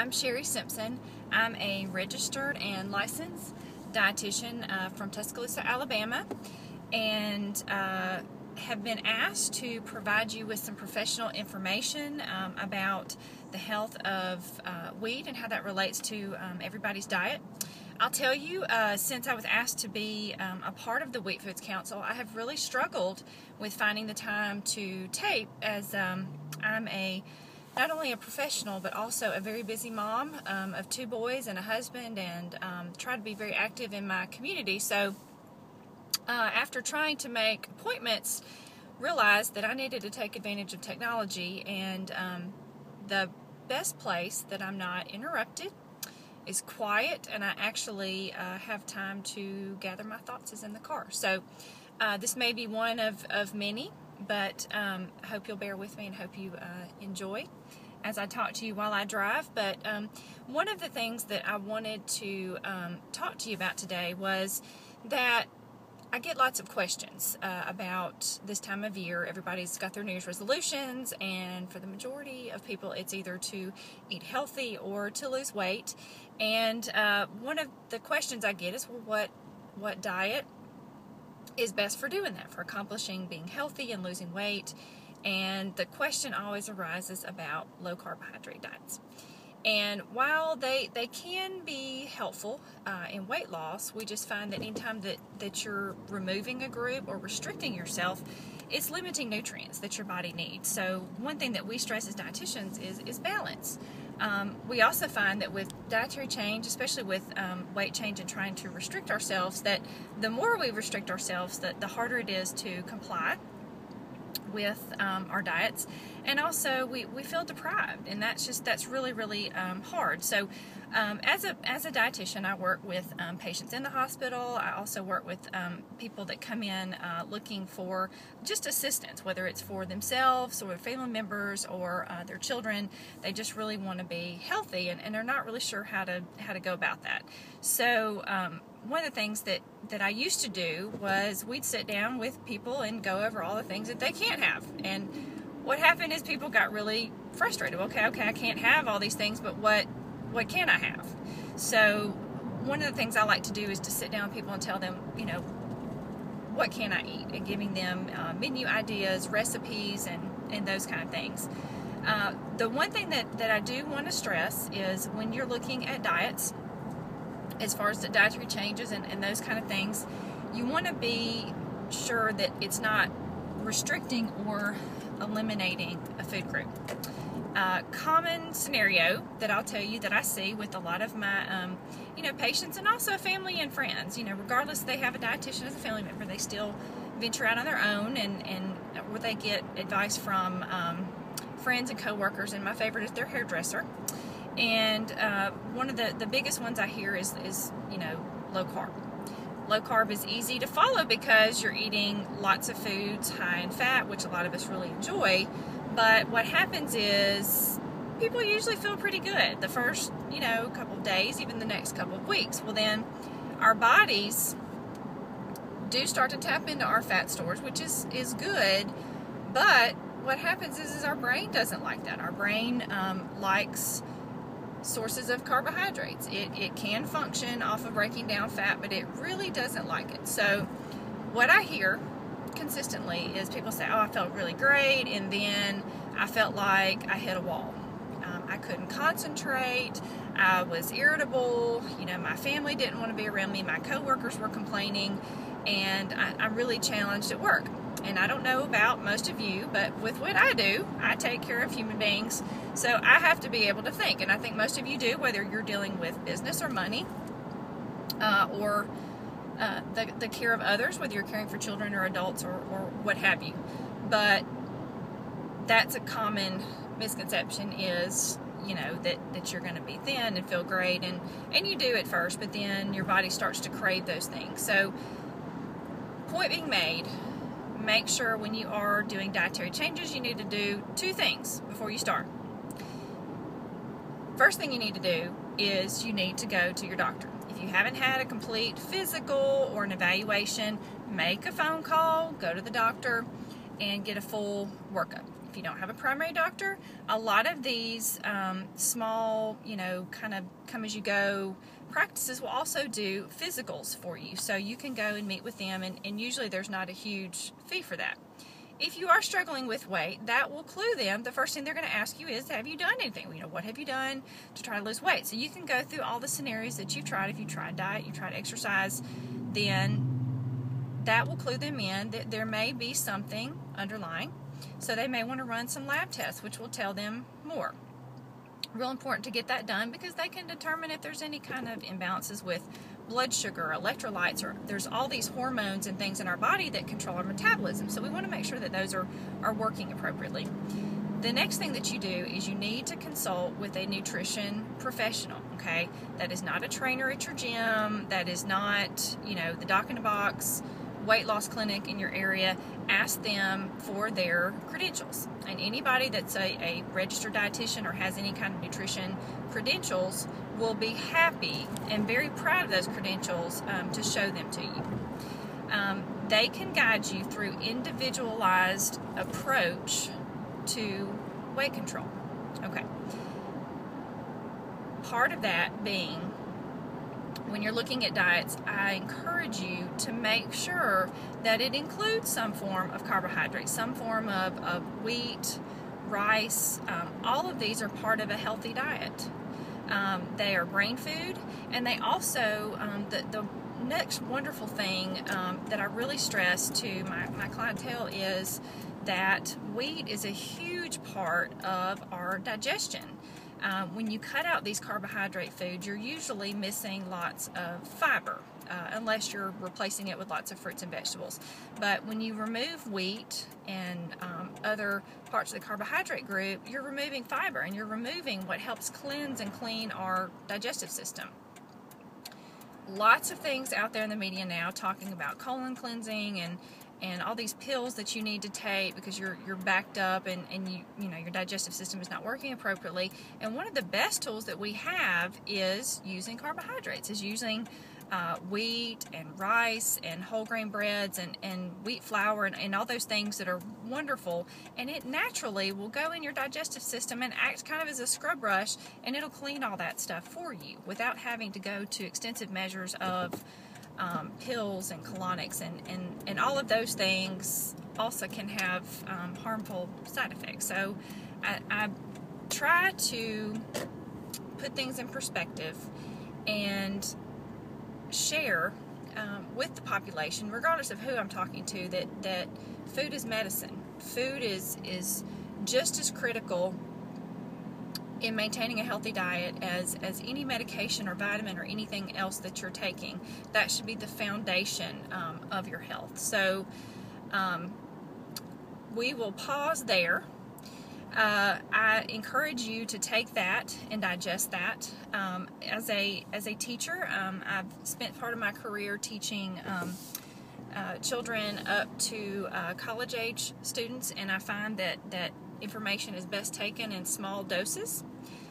I'm Sherry Simpson. I'm a registered and licensed dietitian from Tuscaloosa, Alabama, and have been asked to provide you with some professional information about the health of wheat and how that relates to everybody's diet. I'll tell you, since I was asked to be a part of the Wheat Foods Council, I have really struggled with finding the time to tape, as I'm not only a professional but also a very busy mom of 2 boys and a husband, and try to be very active in my community. So after trying to make appointments, realized that I needed to take advantage of technology, and the best place that I'm not interrupted, is quiet, and I actually have time to gather my thoughts is in the car. So this may be one of many, but I hope you'll bear with me and hope you enjoy as I talk to you while I drive. But one of the things that I wanted to talk to you about today was that I get lots of questions about this time of year. Everybody's got their New Year's resolutions, and for the majority of people, it's either to eat healthy or to lose weight. And one of the questions I get is, well, what diet is best for doing that, for accomplishing being healthy and losing weight? And the question always arises about low carbohydrate diets. And while they can be helpful in weight loss, we just find that anytime that you're removing a group or restricting yourself, it's limiting nutrients that your body needs. So one thing that we stress as dietitians is balance. We also find that with dietary change, especially with weight change and trying to restrict ourselves, that the more we restrict ourselves, the harder it is to comply with our diets, and also we feel deprived, and that's really hard. So as a dietitian, I work with patients in the hospital. I also work with people that come in looking for just assistance, whether it's for themselves or family members or their children. They just really want to be healthy, and they're not really sure how to go about that. So one of the things that I used to do was we'd sit down with people and go over all the things that they can't have. And what happened is people got really frustrated. Okay, I can't have all these things, but what can I have? So one of the things I like to do is to sit down with people and tell them, what can I eat? And giving them menu ideas, recipes, and those kind of things. The one thing that I do want to stress is when you're looking at diets, as far as the dietary changes and those kind of things, you want to be sure that it's not restricting or eliminating a food group. Common scenario that I'll tell you that I see with a lot of my patients, and also family and friends, regardless if they have a dietitian as a family member, they still venture out on their own, and where they get advice from friends and coworkers, and my favorite is their hairdresser. And one of the biggest ones I hear is low carb. Low carb is easy to follow because you're eating lots of foods high in fat, which a lot of us really enjoy. But what happens is people usually feel pretty good the first couple of days, even the next couple of weeks. Well, then our bodies do start to tap into our fat stores, which is good. But what happens is our brain doesn't like that. Our brain likes sources of carbohydrates. It can function off of breaking down fat, but it really doesn't like it. So what I hear consistently is people say, oh, I felt really great, and then I felt like I hit a wall. I couldn't concentrate. I was irritable. My family didn't want to be around me. My coworkers were complaining, and I'm really challenged at work. And I don't know about most of you, but with what I do, I take care of human beings. So I have to be able to think, and I think most of you do, whether you're dealing with business or money, or the care of others, whether you're caring for children or adults or what have you. But that's a common misconception, is that you're going to be thin and feel great, and you do at first, but then your body starts to crave those things. So point being made, make sure when you are doing dietary changes, you need to do 2 things before you start. First thing you need to do is you need to go to your doctor. If you haven't had a complete physical or an evaluation, make a phone call, go to the doctor, and get a full workup. if you don't have a primary doctor, a lot of these small, kind of come-as-you-go practices will also do physicals for you. So you can go and meet with them, and usually there's not a huge fee for that. If you are struggling with weight, that will clue them. The first thing they're going to ask you is, have you done anything? What have you done to try to lose weight? So you can go through all the scenarios that you've tried. If you tried diet, you tried exercise, then that will clue them in that there may be something underlying. So they may want to run some lab tests, which will tell them more. Real important to get that done because they can determine if there's any kind of imbalances with blood sugar, electrolytes, or there's all these hormones and things in our body that control our metabolism. So we want to make sure that those are working appropriately. The next thing that you do is you need to consult with a nutrition professional, okay? That is not a trainer at your gym. That is not, the Doc in a Box weight loss clinic in your area. Ask them for their credentials. And anybody that's a registered dietitian or has any kind of nutrition credentials will be happy and very proud of those credentials to show them to you. They can guide you through individualized approach to weight control. Okay. Part of that being, when you're looking at diets, I encourage you to make sure that it includes some form of carbohydrates, some form of wheat, rice. All of these are part of a healthy diet. They are brain food, and they also, the next wonderful thing that I really stress to my clientele is that wheat is a huge part of our digestion. When you cut out these carbohydrate foods, you're usually missing lots of fiber, unless you're replacing it with lots of fruits and vegetables. But when you remove wheat and other parts of the carbohydrate group, you're removing fiber, and you're removing what helps cleanse and clean our digestive system. Lots of things out there in the media now talking about colon cleansing and all these pills that you need to take because you're backed up and your digestive system is not working appropriately. And one of the best tools that we have is using carbohydrates, is using wheat and rice and whole grain breads and wheat flour and all those things that are wonderful. And it naturally will go in your digestive system and act kind of as a scrub brush, and it'll clean all that stuff for you without having to go to extensive measures of pills and colonics, and all of those things also can have harmful side effects. So I try to put things in perspective and share with the population, regardless of who I'm talking to, that food is medicine. Food is just as critical in maintaining a healthy diet as any medication or vitamin or anything else that you're taking. That should be the foundation of your health. So we will pause there. I encourage you to take that and digest that. As a teacher, I've spent part of my career teaching children up to college age students, and I find that information is best taken in small doses.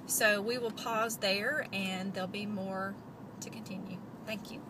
So we will pause there, and there'll be more to continue. Thank you.